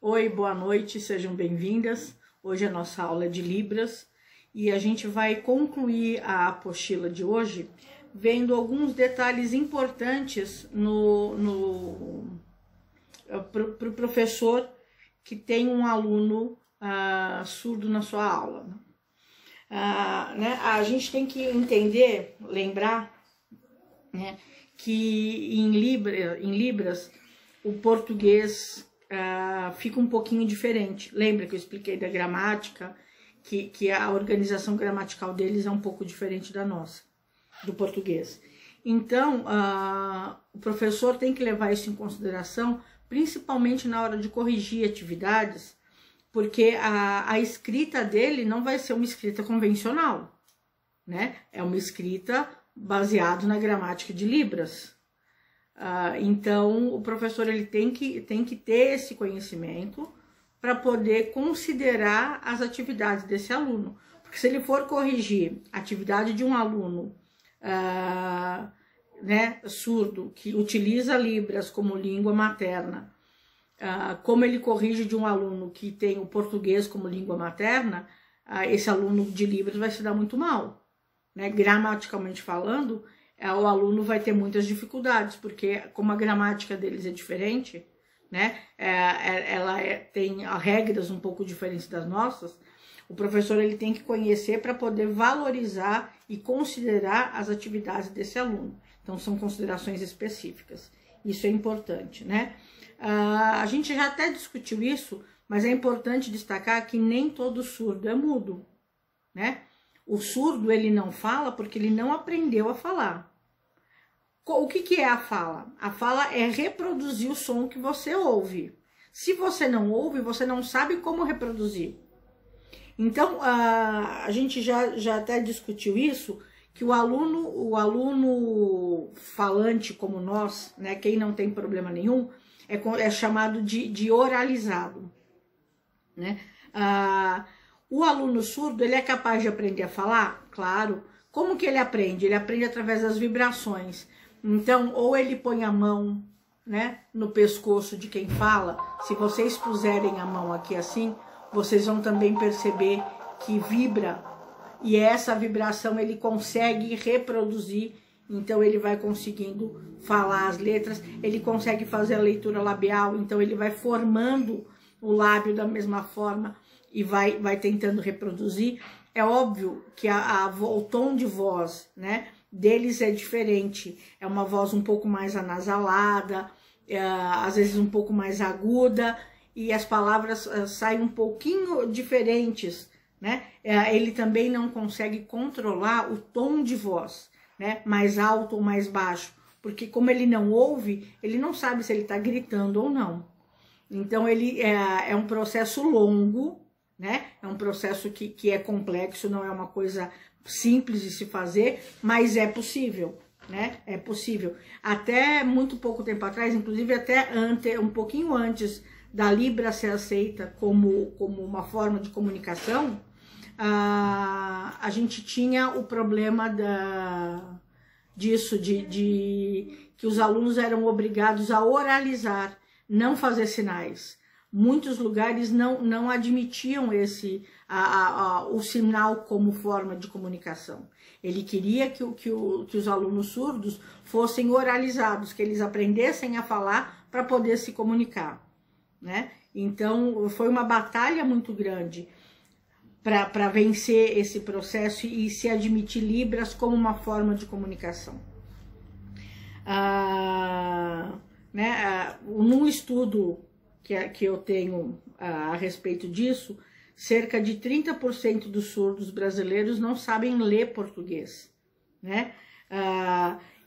Oi, boa noite, sejam bem-vindas. Hoje a nossa aula é de Libras e a gente vai concluir a apostila de hoje vendo alguns detalhes importantes para o professor que tem um aluno surdo na sua aula. A gente tem que entender, lembrar, né, que em Libras o português fica um pouquinho diferente. Lembra que eu expliquei da gramática, que a organização gramatical deles é um pouco diferente da nossa, do português. Então, o professor tem que levar isso em consideração, principalmente na hora de corrigir atividades, porque a escrita dele não vai ser uma escrita convencional, né? É uma escrita baseada na gramática de Libras. Então, o professor ele tem que ter esse conhecimento para poder considerar as atividades desse aluno. Porque se ele for corrigir a atividade de um aluno surdo, que utiliza Libras como língua materna, como ele corrige de um aluno que tem o português como língua materna, esse aluno de Libras vai se dar muito mal, né? Gramaticalmente falando, o aluno vai ter muitas dificuldades, porque como a gramática deles é diferente, né? Ela tem regras um pouco diferentes das nossas. O professor ele tem que conhecer para poder valorizar e considerar as atividades desse aluno. Então, são considerações específicas. Isso é importante, né? A gente já até discutiu isso, mas é importante destacar que nem todo surdo é mudo, né? O surdo, ele não fala porque ele não aprendeu a falar. O que é a fala? A fala é reproduzir o som que você ouve. Se você não ouve, você não sabe como reproduzir. Então, a gente já até discutiu isso, que o aluno falante como nós, né, quem não tem problema nenhum, é chamado de oralizado, né? O aluno surdo, ele é capaz de aprender a falar? Claro. Como que ele aprende? Ele aprende através das vibrações. Então, ou ele põe a mão, né, no pescoço de quem fala. Se vocês puserem a mão aqui assim, vocês vão também perceber que vibra. E essa vibração ele consegue reproduzir. Então, ele vai conseguindo falar as letras. Ele consegue fazer a leitura labial. Então, ele vai formando o lábio da mesma forma e vai tentando reproduzir. É óbvio que o tom de voz, né, deles é diferente. É uma voz um pouco mais anasalada, às vezes um pouco mais aguda, e as palavras saem um pouquinho diferentes, né? Ele também não consegue controlar o tom de voz, né, mais alto ou mais baixo, porque como ele não ouve, ele não sabe se ele está gritando ou não. Então, ele é um processo longo, né? É um processo que é complexo, não é uma coisa simples de se fazer, mas é possível, né? É possível. Até muito pouco tempo atrás, inclusive até um pouquinho antes da Libra ser aceita como uma forma de comunicação, a gente tinha o problema disso, de que os alunos eram obrigados a oralizar, não fazer sinais. Muitos lugares não admitiam o sinal como forma de comunicação. Ele queria que os alunos surdos fossem oralizados, que eles aprendessem a falar para poder se comunicar, né? Então, foi uma batalha muito grande para vencer esse processo e se admitir Libras como uma forma de comunicação. Num estudo que eu tenho a respeito disso, cerca de 30% dos surdos brasileiros não sabem ler português, né?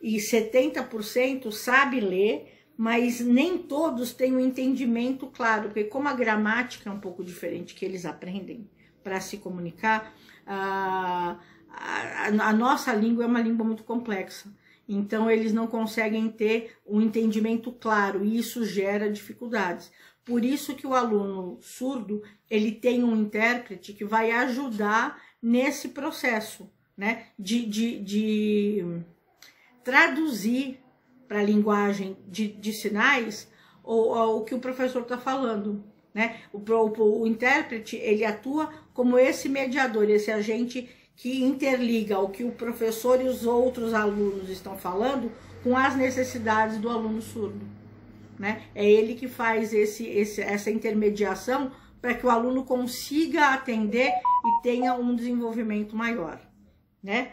E 70% sabem ler, mas nem todos têm um entendimento claro, porque como a gramática é um pouco diferente que eles aprendem para se comunicar, a nossa língua é uma língua muito complexa. Então, eles não conseguem ter um entendimento claro e isso gera dificuldades. Por isso que o aluno surdo, ele tem um intérprete que vai ajudar nesse processo, né? De traduzir para a linguagem de sinais o que o professor está falando, né? O intérprete, ele atua como esse mediador, esse agente que interliga o que o professor e os outros alunos estão falando com as necessidades do aluno surdo, né? É ele que faz essa intermediação para que o aluno consiga atender e tenha um desenvolvimento maior, né?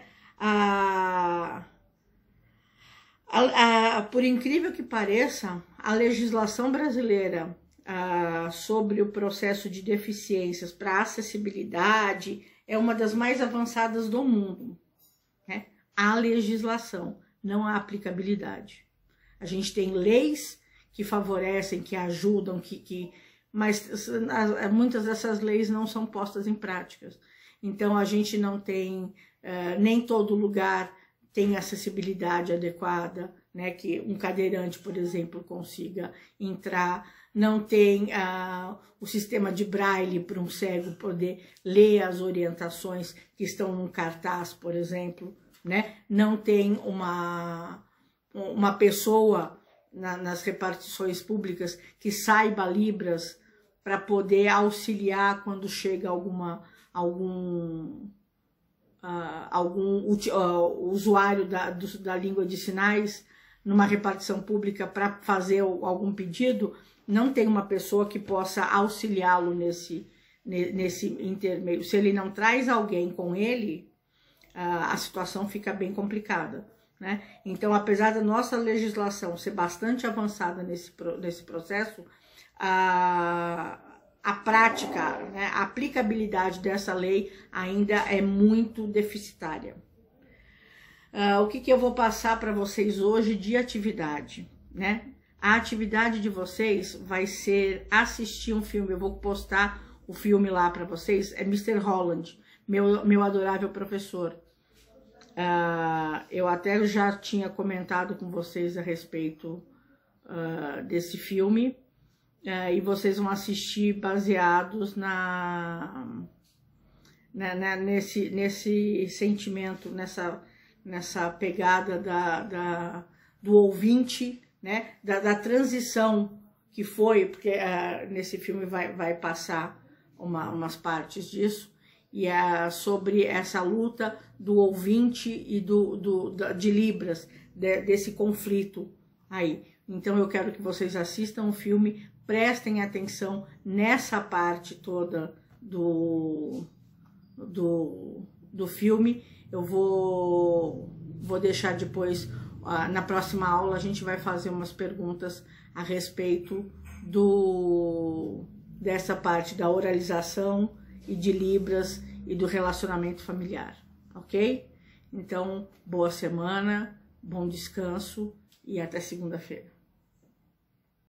Por incrível que pareça, a legislação brasileira sobre o processo de deficiências para acessibilidade é uma das mais avançadas do mundo, né? A legislação, não a aplicabilidade. A gente tem leis que favorecem, que ajudam, mas muitas dessas leis não são postas em práticas. Então, a gente não tem, nem todo lugar tem acessibilidade adequada, né? Que um cadeirante, por exemplo, consiga entrar. Não tem o sistema de braille para um cego poder ler as orientações que estão num cartaz, por exemplo, né? Não tem uma pessoa nas repartições públicas que saiba Libras para poder auxiliar quando chega algum usuário da língua de sinais numa repartição pública para fazer algum pedido. Não tem uma pessoa que possa auxiliá-lo nesse intermeio. Se ele não traz alguém com ele, a situação fica bem complicada, né? Então, apesar da nossa legislação ser bastante avançada nesse processo, a prática, né, a aplicabilidade dessa lei ainda é muito deficitária. O que eu vou passar para vocês hoje de atividade, né? A atividade de vocês vai ser assistir um filme. Eu vou postar o filme lá para vocês. É Mr. Holland, meu adorável professor. Eu até já tinha comentado com vocês a respeito desse filme. E vocês vão assistir baseados nesse sentimento, nessa pegada do ouvinte, né? Da transição que foi, porque nesse filme vai passar umas partes disso, e sobre essa luta do ouvinte e de Libras, desse conflito aí. Então eu quero que vocês assistam o filme, prestem atenção nessa parte toda do filme. Eu vou deixar depois, na próxima aula, a gente vai fazer umas perguntas a respeito dessa parte da oralização e de Libras e do relacionamento familiar, ok? Então, boa semana, bom descanso e até segunda-feira.